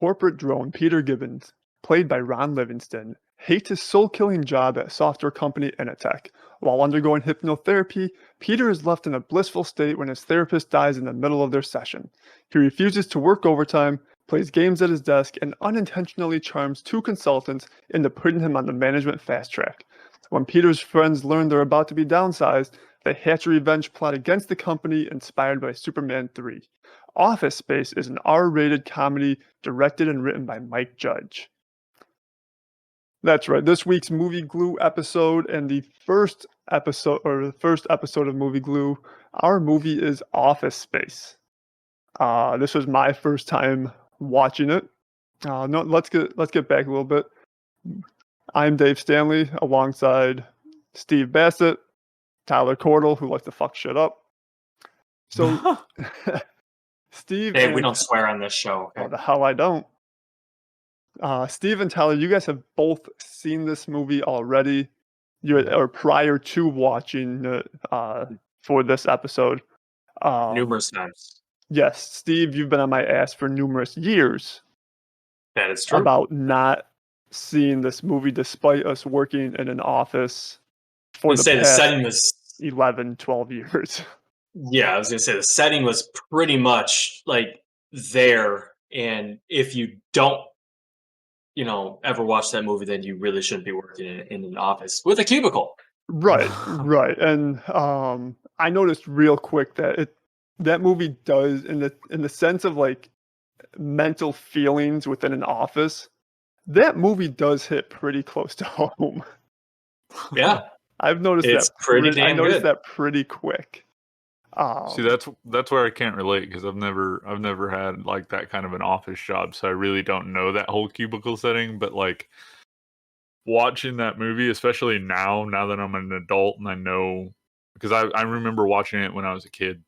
corporate drone Peter Gibbons, played by Ron Livingston, hates his soul-killing job at a software company Initech. While undergoing hypnotherapy, Peter is left in a blissful state when his therapist dies in the middle of their session. He refuses to work overtime, plays games at his desk, and unintentionally charms two consultants into putting him on the management fast track. When Peter's friends learn they're about to be downsized, they hatch a revenge plot against the company inspired by Superman 3. Office Space is an R-rated comedy directed and written by Mike Judge. That's right. This week's Movie Glue episode and the first episode of Movie Glue, our movie is Office Space. This was my first time watching it. Let's get back a little bit. I'm Dave Stanley alongside Steve Bassett, Tyler Cordell, who likes to fuck shit up. So, Steve. Hey, we don't swear on this show. Okay? Oh, the hell I don't. Steve and Tyler, you guys have both seen this movie already, or prior to watching it for this episode. Numerous times. Yes, Steve, you've been on my ass for numerous years. That is true. About not seeing this movie despite us working in an office for the setting was 11, 12 years. Yeah, I was going to say the setting was pretty much like there. And if you don't, ever watch that movie, then you really shouldn't be working in an office with a cubicle. Right, right. And I noticed real quick that that movie does, in the sense of like mental feelings within an office, that movie does hit pretty close to home. Yeah, I've noticed it's that. Pretty damn I noticed good. that pretty quick. See, that's where I can't relate because I've never had like that kind of an office job, so I really don't know that whole cubicle setting. But like watching that movie, especially now that I'm an adult and I know, because I remember watching it when I was a kid,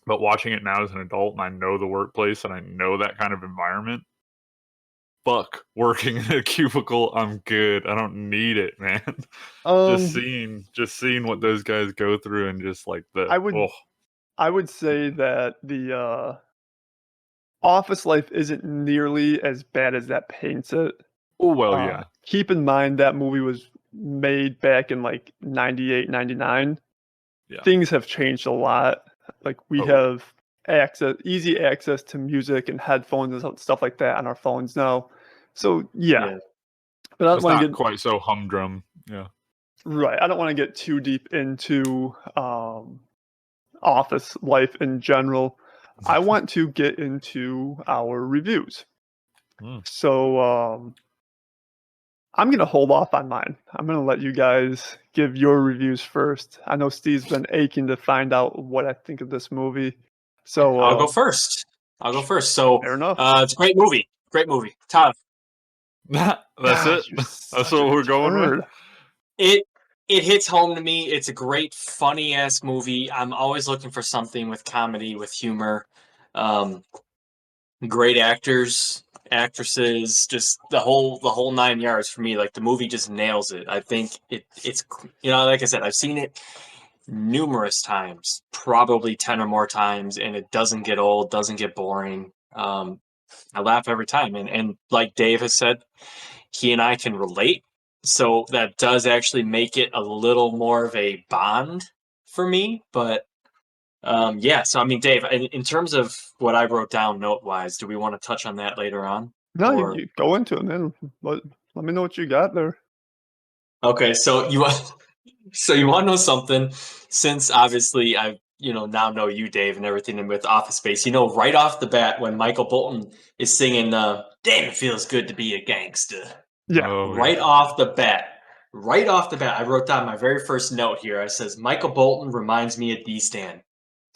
but watching it now as an adult and I know the workplace and I know that kind of environment. Fuck, working in a cubicle, I'm good. I don't need it, man. Just seeing what those guys go through and just like I would say that the office life isn't nearly as bad as that paints it. Oh, well, yeah. Keep in mind that movie was made back in like 98, 99. Yeah. Things have changed a lot. Like we have easy access to music and headphones and stuff like that on our phones now. So yeah. But I don't want to get quite so humdrum. Yeah. Right. I don't want to get too deep into office life in general. I want to get into our reviews. So I'm going to hold off on mine. I'm going to let you guys give your reviews first. I know Steve's been aching to find out what I think of this movie. So I'll go first. So fair enough. It's a great movie. Great movie. Todd. That's it. That's what we're going with. It hits home to me. It's a great, funny ass movie. I'm always looking for something with comedy, with humor. Great actors, actresses, just the whole 9 yards for me. Like the movie just nails it. I think it's like I said, I've seen it numerous times, probably 10 or more times, and it doesn't get old, doesn't get boring. I laugh every time, and like Dave has said, he and I can relate, so that does actually make it a little more of a bond for me. But so I mean, Dave, in terms of what I wrote down note-wise, do we want to touch on that later on? No, you go into it, man. Let me know what you got there. Okay, so you want to know something? Since obviously I now know you, Dave, and everything with Office Space. Right off the bat when Michael Bolton is singing "Damn, it feels good to be a gangster." Yeah. Right off the bat, I wrote down my very first note here. I says Michael Bolton reminds me of D-Stan.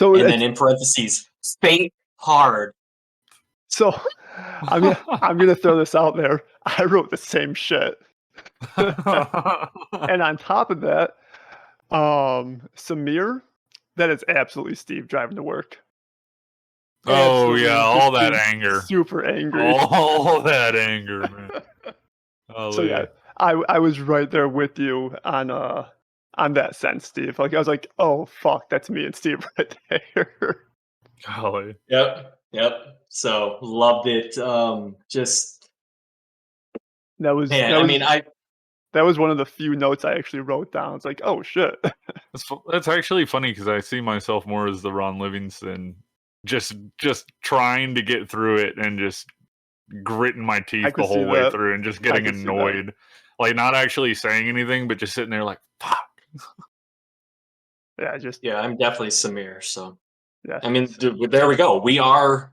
So and then in parentheses, Fate Hard. So I'm gonna throw this out there. I wrote the same shit. And on top of that, Samir, that is absolutely Steve driving to work. Absolutely, all that anger. Super angry. All that anger, man. So yeah, I was right there with you on that sense, Steve. Like I was like, oh fuck, that's me and Steve right there. Golly. Yep. Yep. So loved it. Just That was man. that I was mean, I that was one of the few notes I actually wrote down. It's like, oh shit. That's actually funny because I see myself more as the Ron Livingston, just trying to get through it and just gritting my I teeth could the see whole way that. through and just I getting could see that. annoyed, like not actually saying anything, but just sitting there like, fuck. Yeah, I'm definitely Samir. So yeah. I mean, dude, there we go. We are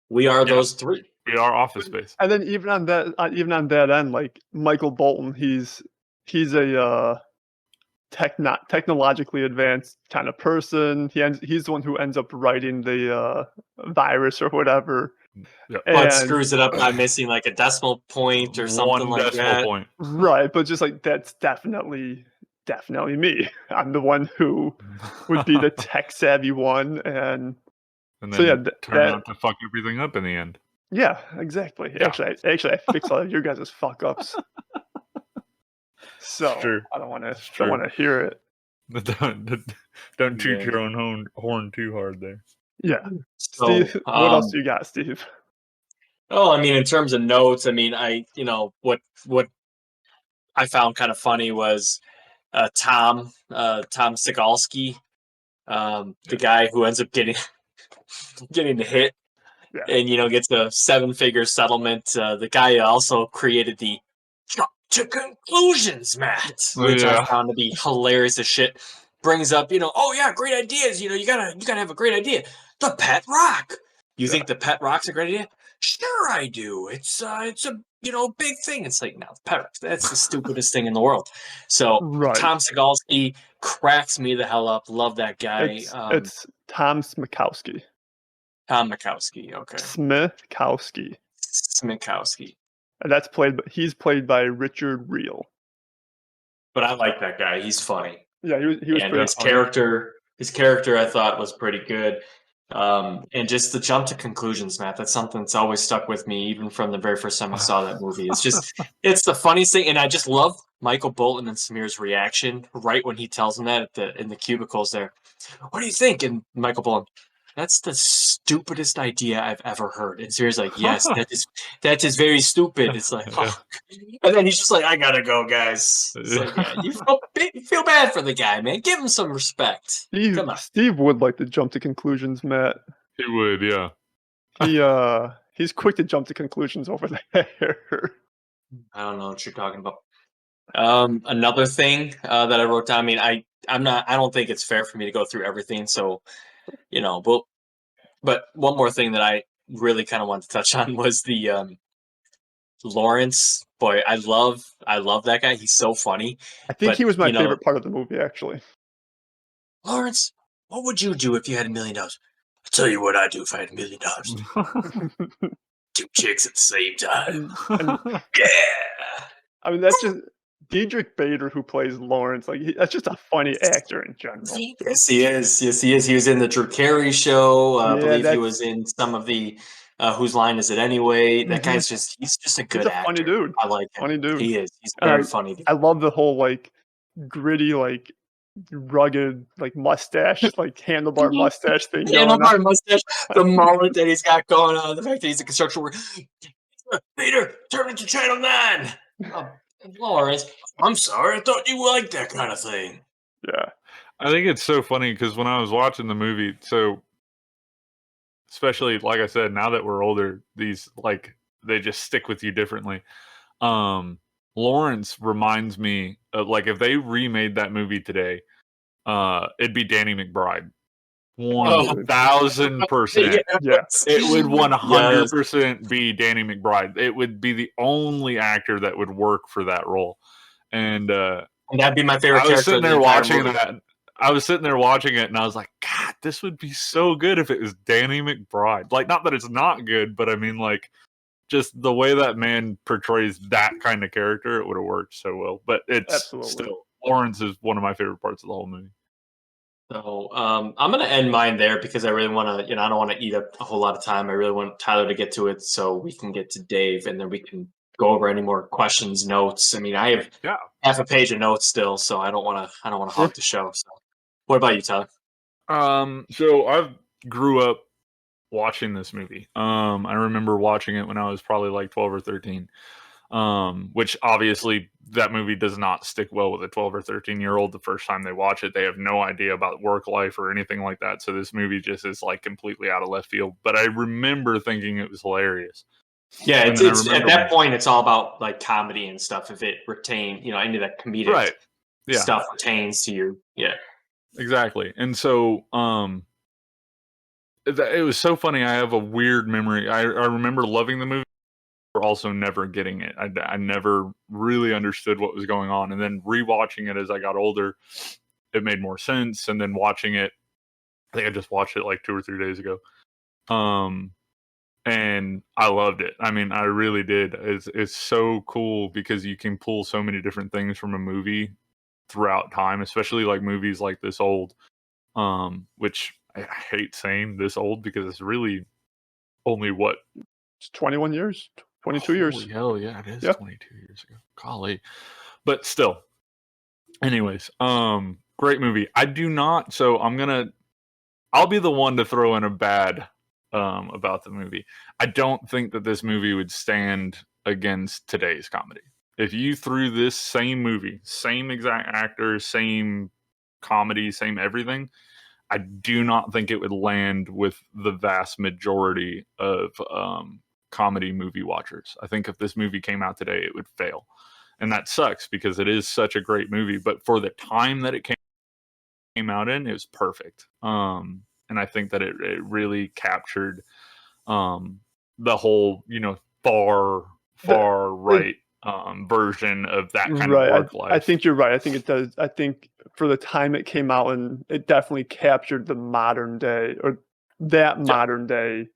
those three. We are Office Space. And then even on that end, like Michael Bolton, he's a technologically advanced kind of person. He's the one who ends up writing the virus or whatever. Yep. But And screws it up by missing like a decimal point or something One like decimal that. point. right, but just like that's definitely me. I'm the one who would be the tech savvy one, and And so then yeah, turn out to fuck everything up in the end. yeah, exactly. Yeah. Actually, I fix all of your guys' fuck ups. So true. I don't want It's to true. hear it. Don't toot Yeah. your own horn too hard there. Yeah, So, Steve, what else do you got, Steve? Oh, I mean, in terms of notes, I mean, what I found kind of funny was Tom Sigalski, the guy who ends up getting the hit Yeah. and gets a 7-figure settlement. The guy also created the jump to conclusions, Matt, which I found to be hilarious as shit. Brings up, oh yeah, great ideas. You gotta have a great idea. The pet rock. You think the pet rock's a great idea? Sure, I do. It's a big thing. It's like, no, pet rock, that's the stupidest thing in the world. So Right. Tom Sigalski cracks me the hell up. Love that guy. It's Tom Smikowski. Tom Mikowski. Okay. Smikowski. Smikowski. And he's played by Richard Reel. But I like that guy. He's funny. Yeah, he was and pretty his funny. his character I thought was pretty good. And just the jump to conclusions, Matt, that's something that's always stuck with me, even from the very first time I saw that movie. It's the funniest thing. And I just love Michael Bolton and Samir's reaction right when he tells him that in the cubicles there. What do you think? And Michael Bolton, that's the stupidest idea I've ever heard. And Samir's like, yes, that is very stupid. It's like, fuck. And then he's just like, I gotta go, guys. It's like, yeah, you feel bad for the guy, man. Give him some respect. Come on. Steve would like to jump to conclusions, Matt. He would, yeah. He's quick to jump to conclusions over there. I don't know what you're talking about. Another thing that I wrote down. I mean, I don't think it's fair for me to go through everything. So, but one more thing that I really kind of wanted to touch on was the Lawrence. Boy, I love that guy. He's so funny. I think he was my favorite part of the movie, actually. Lawrence, what would you do if you had $1 million? I'll tell you what I'd do if I had $1 million. 2 chicks at the same time. Yeah. I mean, that's just Diedrich Bader, who plays Lawrence. Like, that's just a funny actor in general. Yes, he is. He was in the Drew Carey show. I believe he was in some of the Whose Line Is It Anyway? That guy's he's just a good actor. Funny dude. I like him. Funny dude. He is. He's very funny. Dude. I love the whole, like, gritty, like, rugged, like, mustache, like, handlebar mustache thing going on. Handlebar mustache, the mullet that he's got going on, the fact that he's a construction worker. Peter, turn it to Channel 9. Lawrence, I'm sorry, I thought you liked that kind of thing. Yeah. I think it's so funny because when I was watching the movie, so especially like I said, now that we're older, these like they just stick with you differently. Lawrence reminds me of, like, if they remade that movie today, it'd be Danny McBride. 1000%. Yes. It would 100% be Danny McBride. It would be the only actor that would work for that role. And that'd be my favorite character. I was sitting there watching it and I was like, God, this would be so good if it was Danny McBride. Like, not that it's not good, but I mean, like, just the way that man portrays that kind of character, it would have worked so well. But it's still, Lawrence is one of my favorite parts of the whole movie. So I'm going to end mine there because I really want to, I don't want to eat up a whole lot of time. I really want Tyler to get to it so we can get to Dave and then we can go over any more questions, notes. I mean, I have half a page of notes still, so I don't want to hog the show. So what about you, Tyler? So I grew up watching this movie. I remember watching it when I was probably like 12 or 13. Which obviously that movie does not stick well with a 12 or 13-year-old the first time they watch it. They have no idea about work life or anything like that. So this movie just is like completely out of left field. But I remember thinking it was hilarious. Yeah, And it's at that point it's all about like comedy and stuff. If it retains, any of that comedic stuff retains to you. Yeah. Exactly. And so it was so funny. I have a weird memory. I remember loving the movie, but also never getting it. I never really understood what was going on. And then rewatching it as I got older, it made more sense. And then watching it, I think I just watched it like 2 or 3 days ago. And I loved it. I mean, I really did. It's so cool because you can pull so many different things from a movie throughout time, especially like movies like this old, which I hate saying this old because it's really only what? It's 21 years, 22 years. Holy hell, yeah, it is 22 years ago. Golly. But still. Anyways, great movie. I do not, so I'll be the one to throw in a bad about the movie. I don't think that this movie would stand against today's comedy. If you threw this same movie, same exact actors, same comedy, same everything, I do not think it would land with the vast majority of comedy movie watchers. I think if this movie came out today, it would fail. And that sucks because it is such a great movie. But for the time that it came out in, it was perfect. And I think that it really captured the whole, far right version of that kind of work life. I think you're right. I think it does. I think for the time it came out, and it definitely captured the modern day or that modern day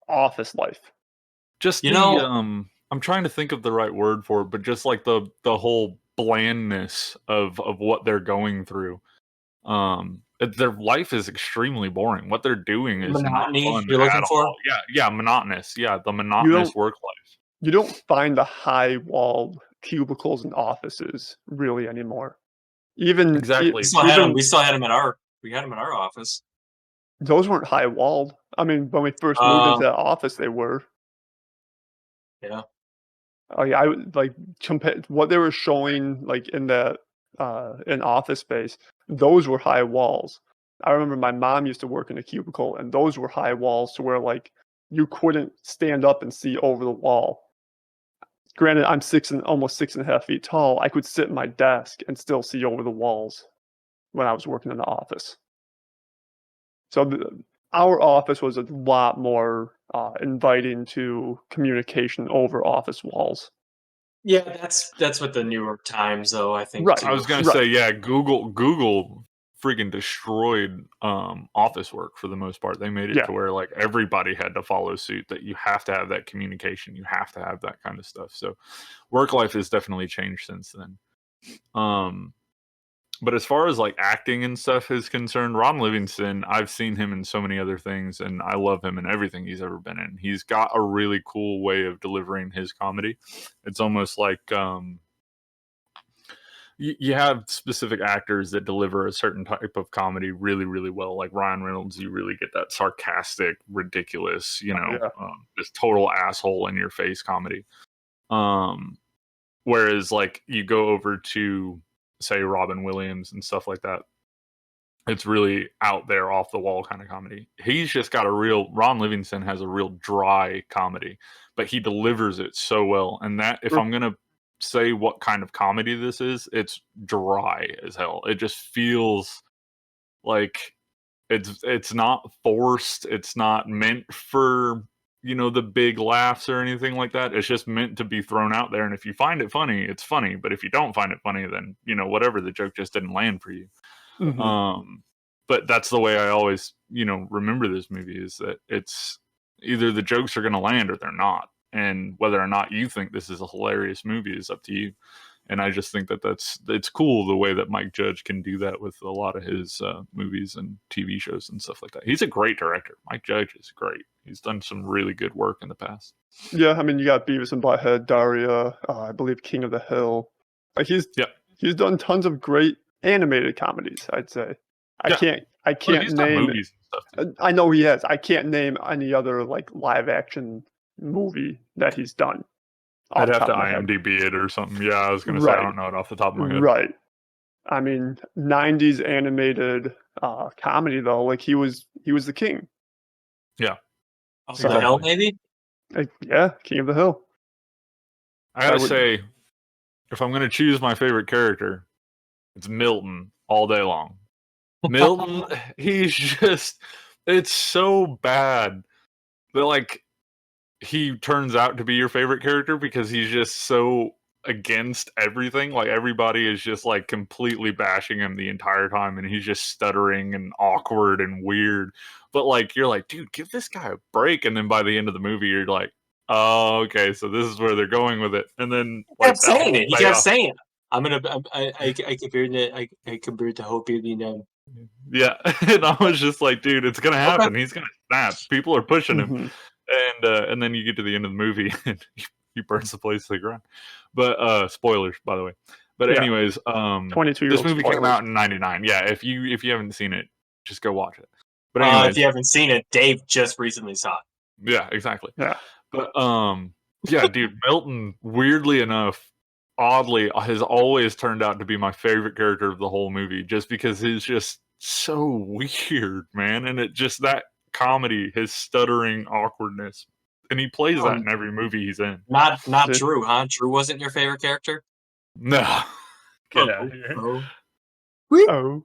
office life. Just I'm trying to think of the right word for it, but just like the whole blandness of what they're going through. Their life is extremely boring. What they're doing is monotony. Not fun you're looking for? all. Yeah, monotonous. Yeah, the monotonous work life. You don't find the high-walled cubicles and offices really anymore. Even exactly. We still had them at our office. Those weren't high-walled. I mean, when we first moved into that office, they were. Yeah. Oh yeah, I would like compare what they were showing like in the in Office Space. Those were high walls. I remember my mom used to work in a cubicle, and those were high walls to where like you couldn't stand up and see over the wall. Granted, I'm almost 6.5 feet tall. I could sit at my desk and still see over the walls when I was working in the office. So our office was a lot more inviting to communication over office walls. Yeah, that's what the New York Times, though, I think. Right. Too. I was gonna say, yeah, Google freaking destroyed office work for the most part. They made it to where like everybody had to follow suit, that you have to have that communication, you have to have that kind of stuff. So work life has definitely changed since then. But as far as like acting and stuff is concerned, Ron Livingston, I've seen him in so many other things, and I love him in everything he's ever been in. He's got a really cool way of delivering his comedy. It's almost like you have specific actors that deliver a certain type of comedy really, really well. Like Ryan Reynolds, you really get that sarcastic, ridiculous, just total asshole in your face comedy. Whereas like you go over to say Robin Williams and stuff like that, it's really out there, off the wall kind of comedy. He's just got Ron Livingston has a real dry comedy, but he delivers it so well. And that, if I'm going to say what kind of comedy this is, it's dry as hell. It just feels like it's not forced. It's not meant for, the big laughs or anything like that. It's just meant to be thrown out there. And if you find it funny, it's funny. But if you don't find it funny, then, whatever, the joke just didn't land for you. Mm-hmm. But that's the way I always, remember this movie, is that it's either the jokes are going to land or they're not. And whether or not you think this is a hilarious movie is up to you. And I just think that it's cool the way that Mike Judge can do that with a lot of his movies and TV shows and stuff like that. He's a great director. Mike Judge is great. He's done some really good work in the past. Yeah, I mean, you got Beavis and Butthead, Daria, I believe King of the Hill. Like he's done tons of great animated comedies, I'd say. I can't name movies and stuff too. I know he has. I can't name any other like live action movie that he's done. I'd have to IMDb it or something. Yeah, I was gonna say I don't know it off the top of my head. Right. I mean, 90s animated comedy though, like he was the king. Yeah. Oh, so the Hill, maybe? Yeah, King of the Hill. I gotta say, if I'm gonna choose my favorite character, it's Milton all day long. Milton, he's just, it's so bad that like he turns out to be your favorite character because he's just so against everything. Like everybody is just like completely bashing him the entire time, and he's just stuttering and awkward and weird. But like you're like, dude, give this guy a break. And then by the end of the movie, you're like, oh, okay, so this is where they're going with it. And then he kept saying it. He kept saying it. I compared it to Hope you know. Yeah, and I was just like, dude, it's gonna happen. Okay. He's gonna snap. People are pushing him, and then you get to the end of the movie and he burns the place to the ground. But spoilers, by the way. But anyways, 22 this movie came out in '99. Yeah, if you haven't seen it, just go watch it. But if you haven't seen it, Dave just recently saw it. Yeah, exactly. Yeah, but yeah, dude, Milton, weirdly enough, oddly, has always turned out to be my favorite character of the whole movie, just because he's just so weird, man. And it just that comedy, his stuttering awkwardness, and he plays that in every movie he's in. Not Drew, huh? Drew wasn't your favorite character? No. Get out of here. Oh.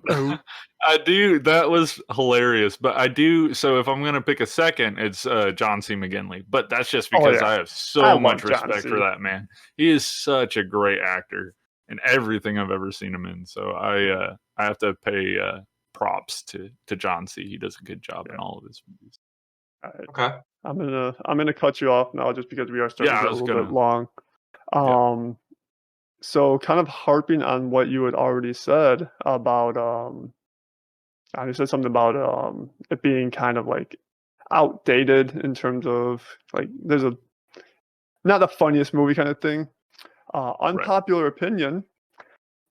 I do. That was hilarious. But I do. So if I'm going to pick a second, it's John C. McGinley. But that's just because I have so much respect for that man. He is such a great actor in everything I've ever seen him in. So I have to pay props to John C. He does a good job in all of his movies. Right. Okay. I'm gonna cut you off now just because we are starting to get a little bit long. So kind of harping on what you had already said about I said something about it being kind of like outdated in terms of like there's a not the funniest movie kind of thing. Unpopular opinion,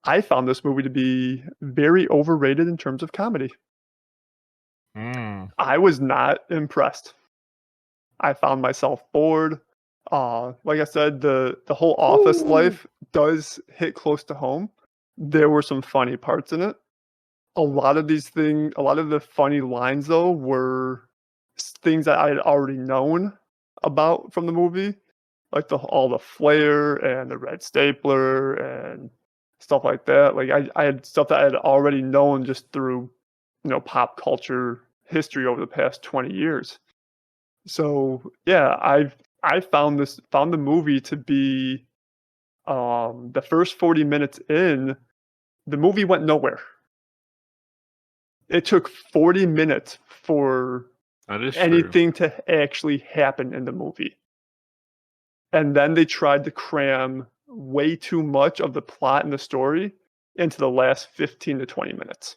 I found this movie to be very overrated in terms of comedy. I was not impressed. I found myself bored. Like I said, the whole office life does hit close to home. There were some funny parts in it. A lot of the funny lines though were things that I had already known about from the movie, like all the flair and the red stapler and stuff like that. Like I had stuff that I had already known just through, pop culture history over the past 20 years. So yeah, I found the movie to be the first 40 minutes in, the movie went nowhere. It took 40 minutes for anything to actually happen in the movie. And then they tried to cram way too much of the plot and the story into the last 15 to 20 minutes.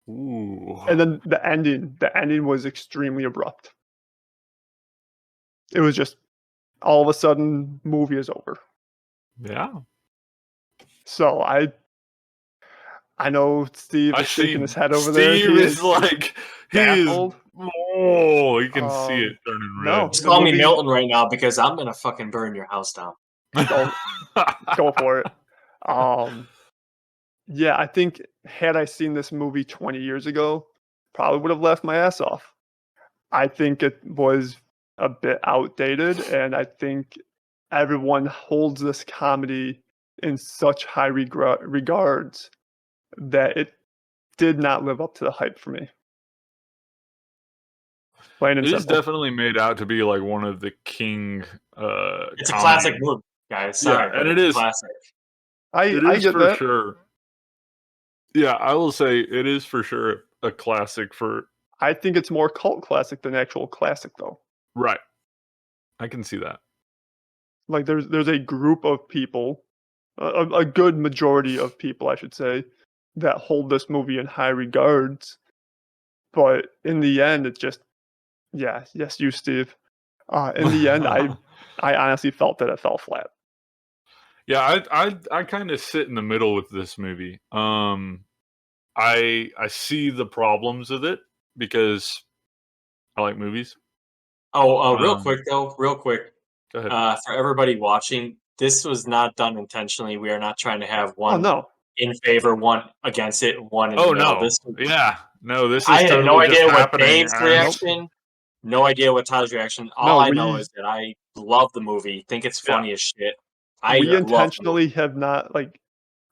Ooh. And then the ending was extremely abrupt. It was just all of a sudden movie is over. Yeah. So I know Steve is shaking his head over there. Steve is like baffled. You can see it turning red. No, just call me Milton right now because I'm gonna fucking burn your house down. Go for it. Yeah, I think had I seen this movie 20 years ago, probably would have laughed my ass off. I think it was a bit outdated, and I think everyone holds this comedy in such high regards that it did not live up to the hype for me. Plain and simple. It is definitely made out to be like one of the king. It's a classic movie, guys. Sorry, and it is classic. I get for that. Sure. Yeah, I will say it is for sure a classic. I think it's more cult classic than actual classic, though. Right. I can see that. Like there's a group of people, a good majority of people, I should say, that hold this movie in high regards. But in the end, it's just, yes, you, Steve. In the end, I honestly felt that it fell flat. Yeah, I kind of sit in the middle with this movie. I see the problems with it because I like movies. Real quick. Go ahead. For everybody watching, this was not done intentionally. We are not trying to have one no. in favor, one against it, one in the middle. No. This is I had totally no just idea what happening. Dave's reaction, no idea what Tyler's reaction. All I know is that I love the movie, think it's funny as shit. We intentionally have not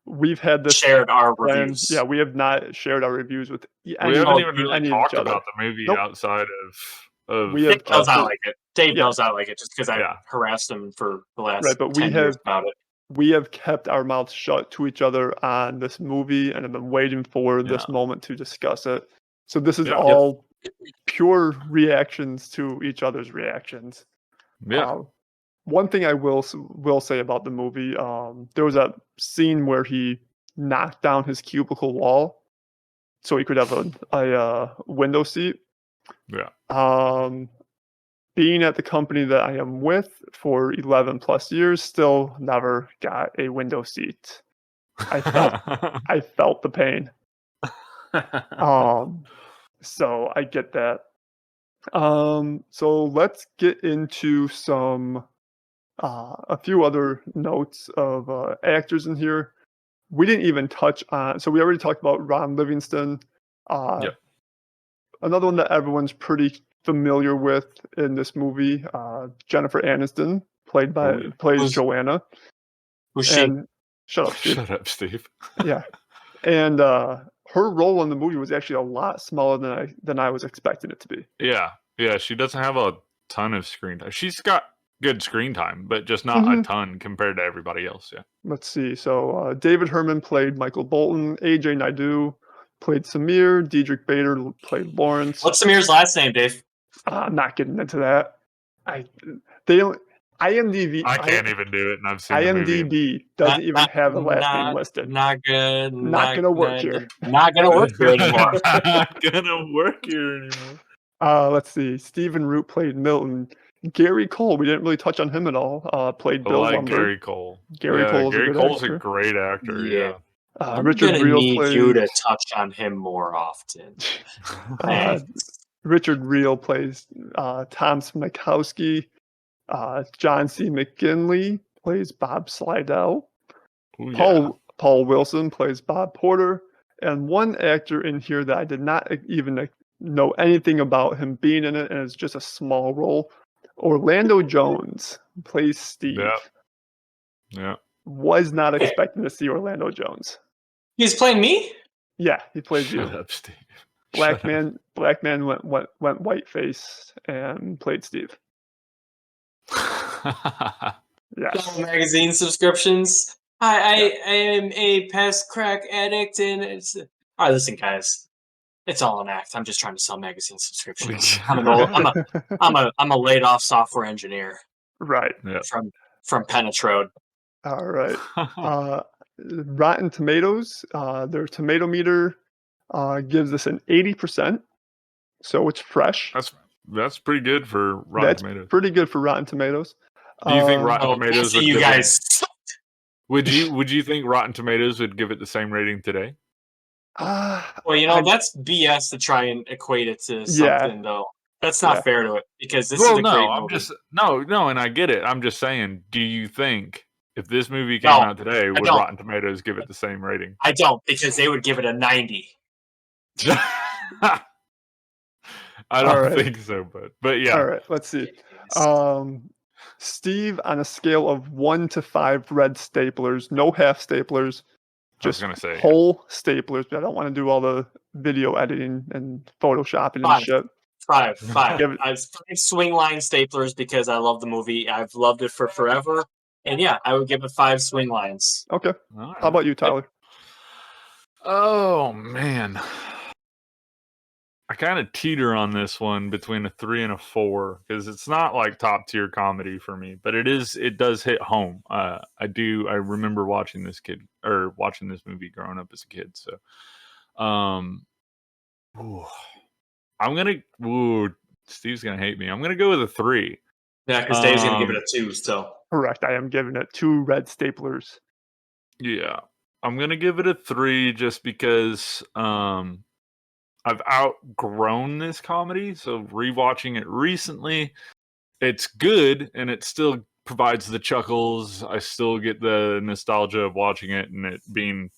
we've had this shared our plan. reviews. Yeah, we have not shared our reviews with we haven't even really talked about the movie outside of Dave knows I like it. Dave knows I like it just because I harassed him for the last 10 years about it. We have kept our mouths shut to each other on this movie and have been waiting for this moment to discuss it. So this is all pure reactions to each other's reactions. Yeah. One thing I will say about the movie, there was a scene where he knocked down his cubicle wall so he could have a window seat. Yeah. Being at the company that I am with for 11 plus years, still never got a window seat. I felt the pain. So I get that. So let's get into a few other notes of actors in here. We didn't even touch on. So we already talked about Ron Livingston. Another one that everyone's pretty familiar with in this movie, Jennifer Aniston, plays Joanna. Who's she? Shut up, Steve. Shut up, Steve. Yeah, and her role in the movie was actually a lot smaller than I was expecting it to be. Yeah. She doesn't have a ton of screen time. She's got good screen time, but just not a ton compared to everybody else. Yeah. Let's see. So David Herman played Michael Bolton. AJ Naidoo played Samir. Diedrich Bader played Lawrence. What's Samir's last name, Dave? I'm not getting into that. IMDb. I can't even do it, and I've seen IMDb doesn't even have the last name listed. Not good. Not gonna work here. Not gonna work here anymore. Not gonna work here anymore. Let's see. Stephen Root played Milton. Gary Cole, we didn't really touch on him at all. Played Bill Lumber. Gary Cole. Gary Cole's a great actor. Yeah. I'm Richard gonna Reel need you to touch on him more often. Richard Reel plays Tom Smikowski. John C. McGinley plays Bob Slidell. Paul Wilson plays Bob Porter. And one actor in here that I did not even know anything about him being in it, and it's just a small role. Orlando Jones plays Steve. Yeah. Was not expecting to see Orlando Jones. He's playing me? Yeah, he plays you. Shut up, Steve. Black man went whiteface and played Steve. Yes. Magazine subscriptions. I am a past crack addict, and it's all right. Listen, guys, it's all an act. I'm just trying to sell magazine subscriptions. I'm a laid off software engineer. Right. From Penetrode. All right. Rotten Tomatoes. Their tomato meter gives us an 80%, so it's fresh. That's pretty good for Rotten Tomatoes. Pretty good for Rotten Tomatoes. Do you think Rotten Tomatoes would you guys? Would you think Rotten Tomatoes would give it the same rating today? Well, that's BS to try and equate it to something, though. That's not fair to it because this is a great movie. No, and I get it. I'm just saying, do you think if this movie came out today, would Rotten Tomatoes give it the same rating? I don't, because they would give it a 90. I don't think so, but yeah. All right, let's see. Steve, on a scale of 1 to 5 red staplers, no half staplers, just whole staplers. But I don't want to do all the video editing and photoshopping and shit. 5. I have 5 swing line staplers because I love the movie. I've loved it for forever. And yeah, I would give it 5 swing lines. Okay. Right. How about you, Tyler? Oh, man. I kind of teeter on this one between a 3 and a 4 because it's not like top tier comedy for me, but it does hit home. I remember watching this movie growing up as a kid. So, Steve's gonna hate me. I'm gonna go with a 3. Yeah, because Dave's gonna give it a 2. So correct. I am giving it 2 red staplers. Yeah. I'm gonna give it a 3 just because I've outgrown this comedy. So rewatching it recently, it's good and it still provides the chuckles. I still get the nostalgia of watching it and it being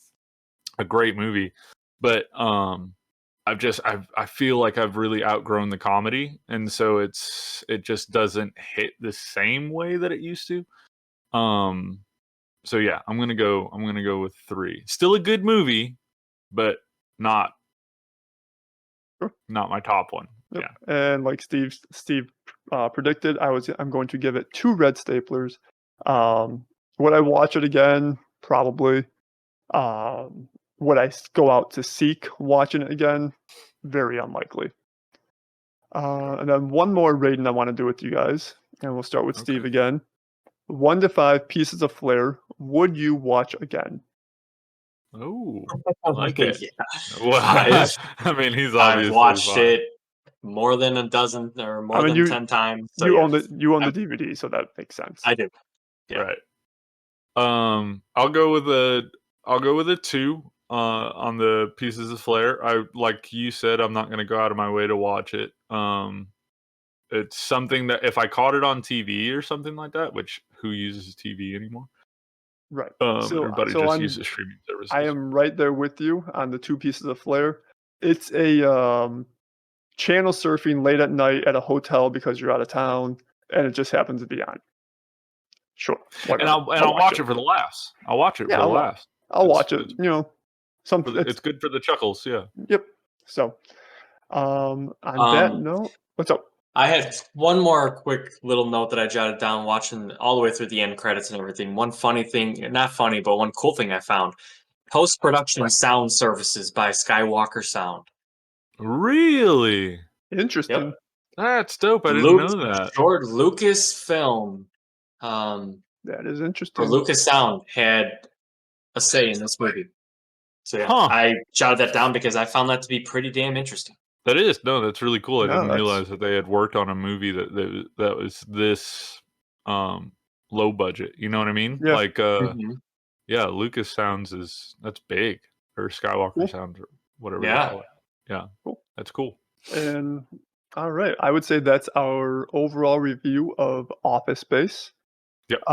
a great movie. But I feel like I've really outgrown the comedy, and so it just doesn't hit the same way that it used to. So yeah, I'm gonna go with 3. Still a good movie, but not my top one. Yep. Yeah. And like Steve predicted, I'm going to give it 2 red staplers. Would I watch it again? Probably. Would I go out to seek watching it again? Very unlikely. And then one more rating I want to do with you guys, and we'll start with Steve Okay. again. 1 to 5 pieces of flair. Would you watch again? Oh, I like it. Yeah. Well, I mean, he's obviously I've watched fine. it more than a dozen or more than 10 times. So you yeah. own the DVD, so that makes sense. I do. Yeah. Right. I'll go with a 2 on the pieces of flair. I like you said, I'm not gonna go out of my way to watch it. It's something that if I caught it on TV or something like that, which who uses TV anymore? Right. Everybody just uses streaming services. I am right there with you on the 2 pieces of flair. It's a channel surfing late at night at a hotel because you're out of town, and it just happens to be on. Sure. And I'll watch it for the laughs. I'll watch it for the laughs. I'll watch it. It's good for the chuckles. Yeah. Yep. So, on that note, what's up? I had one more quick little note that I jotted down watching all the way through the end credits and everything. One funny thing, not funny, but one cool thing I found. Post-production sound services by Skywalker Sound. Really? Interesting. Yep. That's dope. I didn't know that. George Lucasfilm. That is interesting. Or Lucas Sound had a say in this movie. So yeah, Huh. I jotted that down because I found that to be pretty damn interesting. That is. No, that's really cool. I didn't that's- realize that they had worked on a movie that was this low budget. You know what I mean? Yeah. Like yeah, Lucas Sounds that's big. Or Skywalker Cool. Sounds or whatever Yeah. they call it. Yeah. Cool. That's cool. And all right, I would say that's our overall review of Office Space. Yep.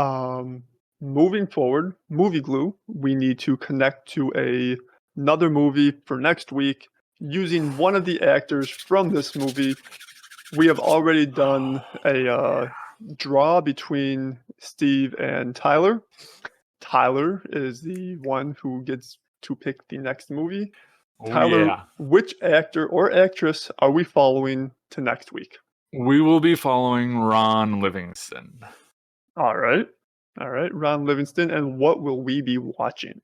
Moving forward, Movie Glue, we need to connect to another movie for next week using one of the actors from this movie. We have already done a draw between Steve and Tyler. Tyler is the one who gets to pick the next movie. Tyler, yeah. which actor or actress are we following to next week? We will be following Ron Livingston. All right, Ron Livingston. And what will we be watching?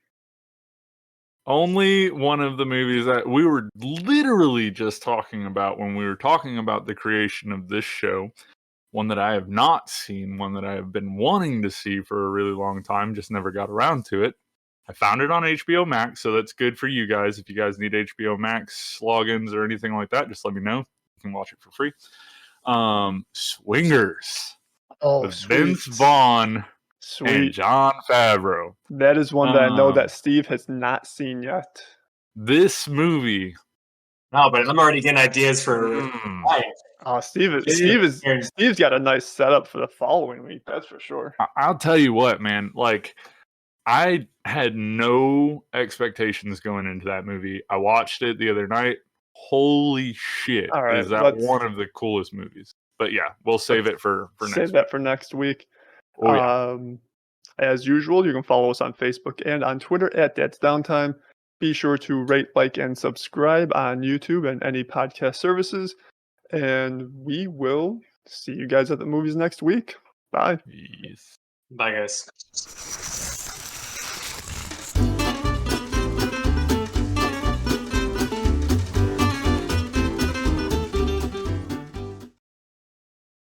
Only one of the movies that we were literally just talking about when we were talking about the creation of this show. One that I have not seen, one that I have been wanting to see for a really long time, just never got around to it. I found it on HBO Max, so that's good for you guys. If you guys need HBO Max logins or anything like that, just let me know. You can watch it for free. Swingers. With Vince Vaughn and Jon Favreau. That is one that I know that Steve has not seen yet. This movie. No, but I'm already getting ideas for. Steve's got a nice setup for the following week. That's for sure. I'll tell you what, man. Like, I had no expectations going into that movie. I watched it the other night. Holy shit! All right, is that one of the coolest movies? But yeah, we'll save it for next week. Save that for next week. Oh, yeah. As usual, you can follow us on Facebook and on Twitter at That's Downtime. Be sure to rate, like, and subscribe on YouTube and any podcast services. And we will see you guys at the movies next week. Bye. Yes. Bye, guys.